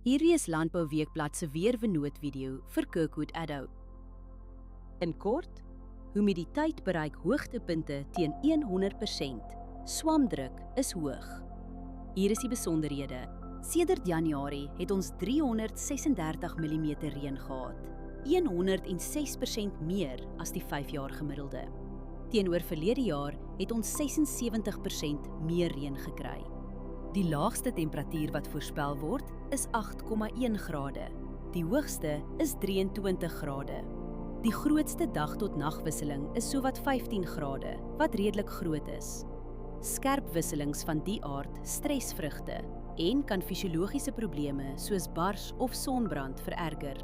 Hierdie is Landbou Weekblad se weervernoot-video vir Kirkwood Addo. In kort, humiditeit bereik hoogtepunte teen 100%. Swamdruk is hoog. Hier is die besonderhede. Sedert Januarie het ons 336 mm reën gehad, 106% meer as die 5-jaar gemiddelde. Teenoor verlede jaar het ons 76% meer reën gekry. Die laagste temperatuur wat voorspel word is 8,1 grade. Die hoogste is 23 grade. Die grootste dag-tot-nagwisseling is sowat 15 grade, wat redelik groot is. Skerp wisselings van die aard stres vrugte en kan fisiologiese probleme soos bars of sonbrand vererger.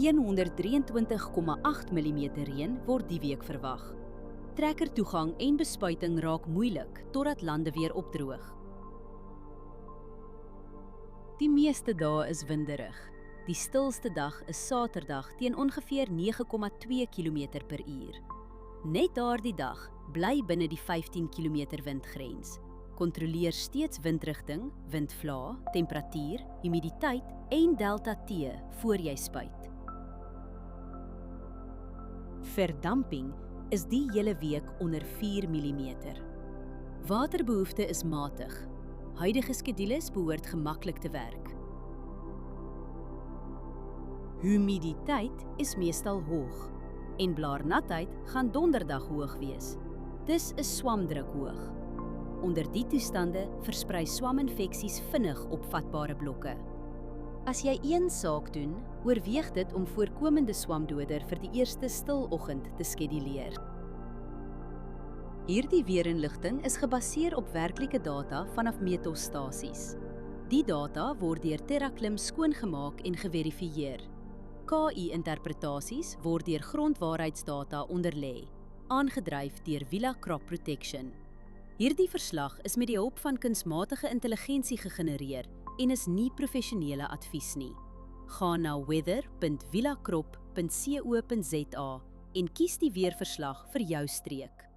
123,8 mm reën word die week verwag. Trekkertoegang en bespuiting raak moeilik totdat lande weer opdroog. Die meeste dae is winderig. Die stilste dag is Saterdag teen ongeveer 9,2 km/h. Net daardie dag bly binne die 15 km windgrens. Kontroleer steeds windrigting, windvlae, temperatuur, humiditeit en delta T voor jy spuit. Verdamping is die hele week onder 4 mm. Waterbehoefte is matig. Huidige skedules behoort gemaklik te werk. Humiditeit is meestal hoog en blaarnatheid gaan donderdag hoog wees. Dis is swamdruk hoog. Onder die toestande versprei swaminfeksies vinnig op vatbare blokke. As jy een saak doen, oorweeg dit om voorkomende swamdoder vir die eerste stiloggend te skeduleer. Hierdie weerinligting is gebaseer op werklike data vanaf meetstasies. Die data word deur TerraClim skoongemaak en geverifieer. KI-interpretasies word deur grondwaarheidsdata onderlê, aangedryf deur Villa Crop Protection. Hierdie verslag is met die hulp van kunsmatige intelligensie gegenereer en is nie professionele advies nie. Gaan na weather.villacrop.co.za en kies die weerverslag vir jou streek.